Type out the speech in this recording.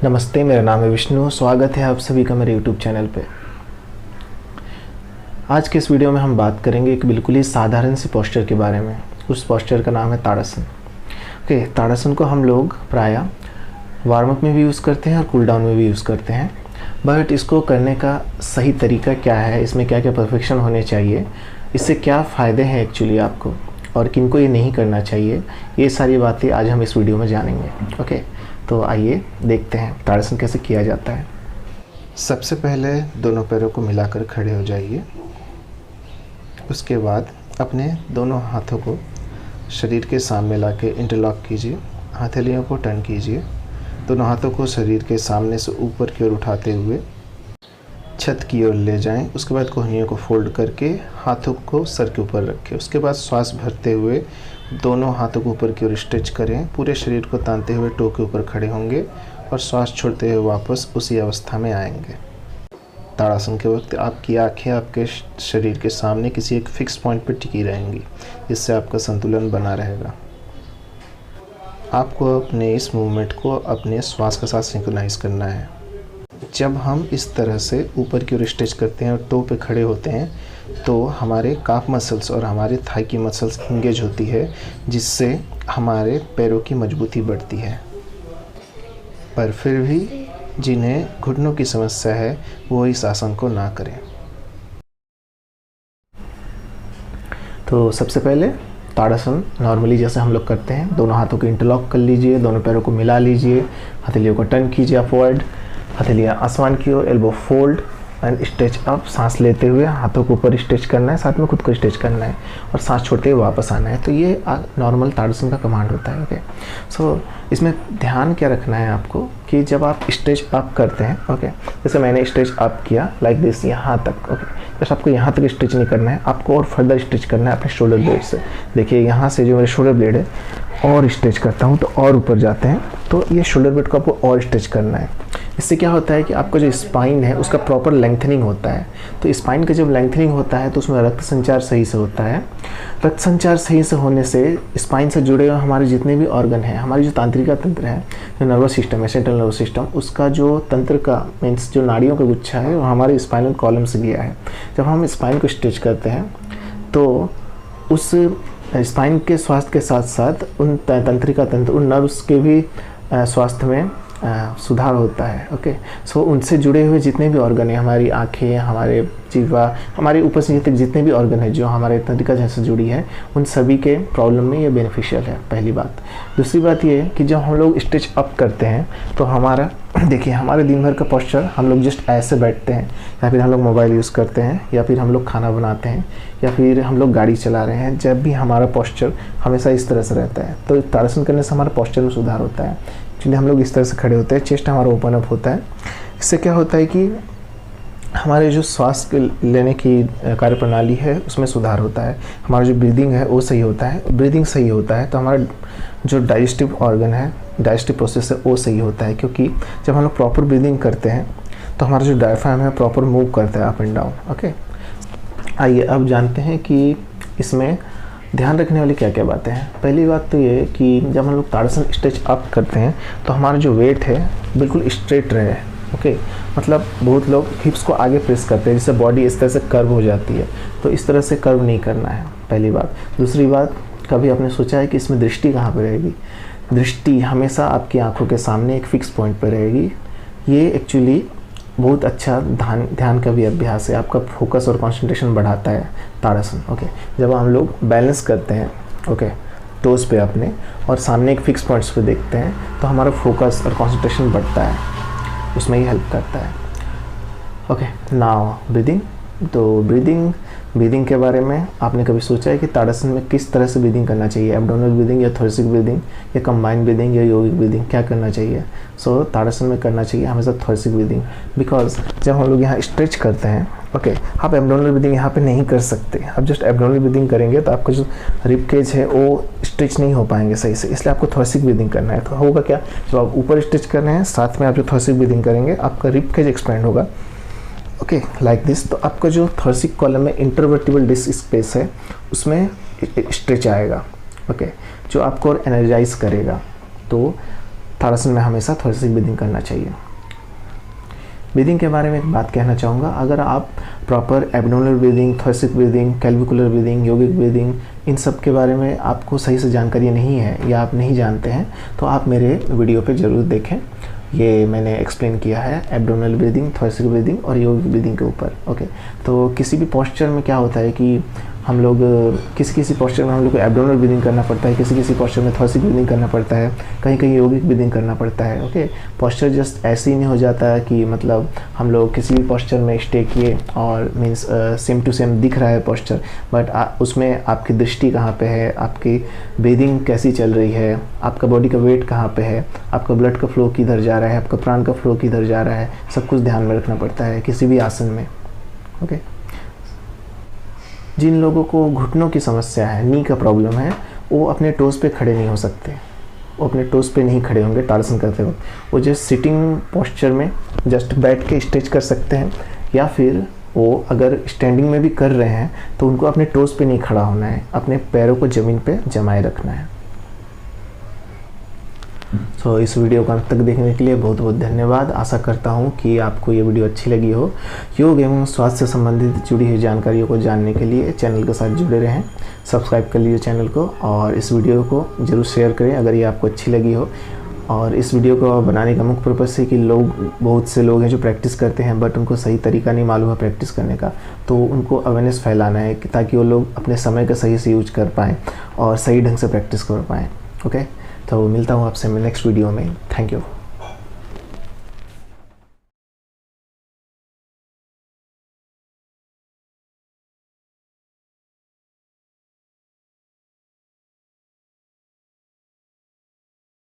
नमस्ते, मेरा नाम है विष्णु। स्वागत है आप सभी का मेरे YouTube चैनल पे। आज के इस वीडियो में हम बात करेंगे एक बिल्कुल ही साधारण सी पोस्चर के बारे में। उस पोस्चर का नाम है ताड़ासन। ओके, ताड़ासन को हम लोग प्रायः वार्म अप में भी यूज़ करते हैं और कूल डाउन में भी यूज़ करते हैं। बट इसको करने का सही तरीका क्या है, इसमें क्या क्या परफेक्शन होने चाहिए, इससे क्या फ़ायदे हैं एक्चुअली आपको, और किनको ये नहीं करना चाहिए, ये सारी बातें आज हम इस वीडियो में जानेंगे। ओके, तो आइए देखते हैं ताड़ासन कैसे किया जाता है। सबसे पहले दोनों पैरों को मिलाकर खड़े हो जाइए। उसके बाद अपने दोनों हाथों को शरीर के सामने लाके इंटरलॉक कीजिए। हथेलियों को टर्न कीजिए। दोनों हाथों को शरीर के सामने से ऊपर की ओर उठाते हुए छत की ओर ले जाएं। उसके बाद कोहनियों को फोल्ड करके हाथों को सर के ऊपर रखें। उसके बाद श्वास भरते हुए दोनों हाथों को ऊपर की ओर स्ट्रेच करें। पूरे शरीर को तानते हुए टो के ऊपर खड़े होंगे और श्वास छोड़ते हुए वापस उसी अवस्था में आएंगे। ताड़ासन के वक्त आपकी आंखें आपके शरीर के सामने किसी एक फिक्स पॉइंट पर टिकी रहेंगी, जिससे आपका संतुलन बना रहेगा। आपको अपने इस मूवमेंट को अपने श्वास के साथ सिंक्रोनाइज करना है। जब हम इस तरह से ऊपर की ओर स्ट्रेच करते हैं और टो पे खड़े होते हैं तो हमारे काफ मसल्स और हमारे थाई की मसल्स इंगेज होती है, जिससे हमारे पैरों की मजबूती बढ़ती है। पर फिर भी जिन्हें घुटनों की समस्या है वो इस आसन को ना करें। तो सबसे पहले ताड़ासन नॉर्मली जैसे हम लोग करते हैं, दोनों हाथों को इंटरलॉक कर लीजिए, दोनों पैरों को मिला लीजिए, हथेलियों को टर्न कीजिए अपवर्ड, हथेलियाँ आसमान की ओर, elbow fold and stretch up. सांस लेते हुए हाथों को ऊपर स्ट्रेच करना है, साथ में खुद को स्ट्रेच करना है और सांस छोड़ते हुए वापस आना है। तो ये नॉर्मल ताड़ासन का कमांड होता है। ओके, सो इसमें ध्यान क्या रखना है आपको कि जब आप स्ट्रेच अप करते हैं, ओके, जैसे मैंने स्ट्रेच अप किया लाइक दिस यहाँ तक, ओके, बस आपको यहाँ तक स्ट्रेच नहीं करना है, आपको और फर्दर स्ट्रेच करना है अपने शोल्डर ब्लेड से। देखिए यहाँ से जो मेरे शोल्डर ब्लेड है और स्ट्रेच करता हूँ तो और ऊपर जाते हैं, तो ये शोल्डर ब्लेड को आपको और स्ट्रेच करना है। इससे क्या होता है कि आपका जो स्पाइन है उसका प्रॉपर लेंथनिंग होता है। तो स्पाइन का जब लेंथनिंग होता है तो उसमें रक्त संचार सही से होता है। रक्त संचार सही से होने से स्पाइन से जुड़े हुए हमारे जितने भी ऑर्गन हैं, हमारी जो तांत्रिका तंत्र है, जो नर्वस सिस्टम है, सेंट्रल नर्वस सिस्टम, उसका जो तंत्र का मीन्स जो नाड़ियों का गुच्छा है वो हमारे स्पाइनल कॉलम से गया है। जब हम स्पाइन को स्ट्रेच करते हैं तो उस स्पाइन के स्वास्थ्य के साथ साथ उन तंत्रिका तंत्र, उन नर्व्स के भी स्वास्थ्य में सुधार होता है। ओके, सो उनसे जुड़े हुए जितने भी ऑर्गन हैं, हमारी आँखें, हमारे जीवा, हमारे ऊपर से जितने भी ऑर्गन है जो हमारे तंत्रिका जैसे जुड़ी है, उन सभी के प्रॉब्लम में ये बेनिफिशियल है, पहली बात। दूसरी बात ये है कि जब हम लोग स्ट्रेच अप करते हैं तो हमारा देखिए हमारे दिन भर का पोस्चर, हम लोग जस्ट ऐसे बैठते हैं या फिर हम लोग मोबाइल यूज़ करते हैं या फिर हम लोग खाना बनाते हैं या फिर हम लोग गाड़ी चला रहे हैं, जब भी हमारा पोस्चर हमेशा इस तरह से रहता है। तो ताड़ासन करने से हमारा पोस्चर में सुधार होता है। एक्चुअली हम लोग इस तरह से खड़े होते हैं, चेस्ट हमारा ओपन अप होता है। इससे क्या होता है कि हमारे जो श्वास लेने की कार्यप्रणाली है उसमें सुधार होता है, हमारा जो ब्रीदिंग है वो सही होता है। ब्रीदिंग सही होता है तो हमारा जो डाइजेस्टिव ऑर्गन है, डाइजेस्टिव प्रोसेस है वो सही होता है, क्योंकि जब हम लोग प्रॉपर ब्रीदिंग करते हैं तो हमारा जो डायफ्राम है प्रॉपर मूव करता है अप एंड डाउन। ओके, आइए अब जानते हैं कि इसमें ध्यान रखने वाली क्या क्या बातें हैं। पहली बात तो ये कि जब हम लोग ताड़ासन स्ट्रेच अप करते हैं तो हमारा जो वेट है बिल्कुल स्ट्रेट रहे। ओके, मतलब बहुत लोग हिप्स को आगे प्रेस करते हैं जिससे बॉडी इस तरह से कर्व हो जाती है, तो इस तरह से कर्व नहीं करना है, पहली बात। दूसरी बात, कभी आपने सोचा है कि इसमें दृष्टि कहाँ पर रहेगी? दृष्टि हमेशा आपकी आंखों के सामने एक फिक्स पॉइंट पर रहेगी। ये एक्चुअली बहुत अच्छा ध्यान का भी अभ्यास है, आपका फोकस और कंसंट्रेशन बढ़ाता है ताड़ासन। ओके, जब हम लोग बैलेंस करते हैं, ओके, टोज पे अपने और सामने एक फिक्स पॉइंट्स पे देखते हैं तो हमारा फोकस और कंसंट्रेशन बढ़ता है, उसमें ही हेल्प करता है। Okay, now breathing. तो ब्रीदिंग के बारे में आपने कभी सोचा है कि ताड़ासन में किस तरह से ब्रीदिंग करना चाहिए? एब्डोमिनल ब्रीदिंग या थोरेसिक ब्रीदिंग या कंबाइंड ब्रीदिंग या योगिक ब्रीदिंग, क्या करना चाहिए? सो ताड़ासन में करना चाहिए हमेशा थोरेसिक ब्रीदिंग, बिकॉज जब हम लोग यहाँ स्ट्रेच करते हैं, ओके, आप एब्डोमिनल ब्रीदिंग यहाँ पे नहीं कर सकते। आप जस्ट एब्डोमिनल ब्रीदिंग करेंगे तो आपका जो रिब केज है वो स्ट्रेच नहीं हो पाएंगे सही से, इसलिए आपको थोरेसिक ब्रीदिंग करना है। तो होगा क्या, जब आप ऊपर स्ट्रेच कर रहे हैं साथ में आप जो थोरेसिक ब्रीदिंग करेंगे आपका रिब केज एक्सपेंड होगा। Okay, like this. तो आपका जो थोरेसिक कॉलम में इंटरवर्टिबल डिस्क स्पेस है उसमें स्ट्रेच आएगा, ओके, जो आपको और एनर्जाइज करेगा। तो ताड़ासन में हमेशा थोरेसिक ब्रीदिंग करना चाहिए। ब्रीदिंग के बारे में एक बात कहना चाहूँगा, अगर आप proper abdominal breathing, thoracic breathing, clavicular breathing, yogic breathing, इन सब के बारे में आपको सही से जानकारी नहीं है या आप नहीं जानते हैं तो आप मेरे वीडियो पे ज़रूर देखें। ये मैंने एक्सप्लेन किया है एब्डोमिनल ब्रीदिंग, थोरेसिक ब्रीदिंग और योगिक ब्रीदिंग के ऊपर। ओके, तो किसी भी पोस्चर में क्या होता है कि हम लोग किसी पोस्चर में हम लोग को एब्डोमिनल ब्रीदिंग करना पड़ता है, किसी पोस्चर में थोरेसिक ब्रीदिंग करना पड़ता है, कहीं कहीं योगिक ब्रीदिंग करना पड़ता है। ओके, पोस्चर जस्ट ऐसे ही नहीं हो जाता है कि मतलब हम लोग किसी भी पोस्चर में स्टे किए और मीन्स सेम टू सेम दिख रहा है पोस्चर, बट उसमें आपकी दृष्टि कहाँ पे है, आपकी ब्रीदिंग कैसी चल रही है, आपका बॉडी का वेट कहाँ पे है, आपका ब्लड का फ्लो किधर जा रहा है, आपका प्राण का फ्लो किधर जा रहा है, सब कुछ ध्यान में रखना पड़ता है किसी भी आसन में। ओके, जिन लोगों को घुटनों की समस्या है, नी का प्रॉब्लम है, वो अपने टोज़ पे खड़े नहीं हो सकते, वो अपने टोज़ पे नहीं खड़े होंगे ताड़ासन करते वक्त। वो जस्ट सिटिंग पोस्चर में जस्ट बैठ के स्ट्रेच कर सकते हैं, या फिर वो अगर स्टैंडिंग में भी कर रहे हैं तो उनको अपने टोज़ पे नहीं खड़ा होना है, अपने पैरों को ज़मीन पे जमाए रखना है। सो इस वीडियो को अंत तक देखने के लिए बहुत बहुत धन्यवाद। आशा करता हूँ कि आपको ये वीडियो अच्छी लगी हो। योग एवं स्वास्थ्य से संबंधित जुड़ी हुई जानकारियों को जानने के लिए चैनल के साथ जुड़े रहें, सब्सक्राइब कर लीजिए चैनल को और इस वीडियो को ज़रूर शेयर करें अगर ये आपको अच्छी लगी हो। और इस वीडियो को बनाने का मुख्य पर्पज़ है कि बहुत से लोग हैं जो प्रैक्टिस करते हैं बट उनको सही तरीका नहीं मालूम है प्रैक्टिस करने का, तो उनको अवेयरनेस फैलाना है कि ताकि वो लोग अपने समय का सही से यूज कर पाएँ और सही ढंग से प्रैक्टिस कर पाएँ। ओके, तो मिलता हूँ आपसे मैं नेक्स्ट वीडियो में। Thank you.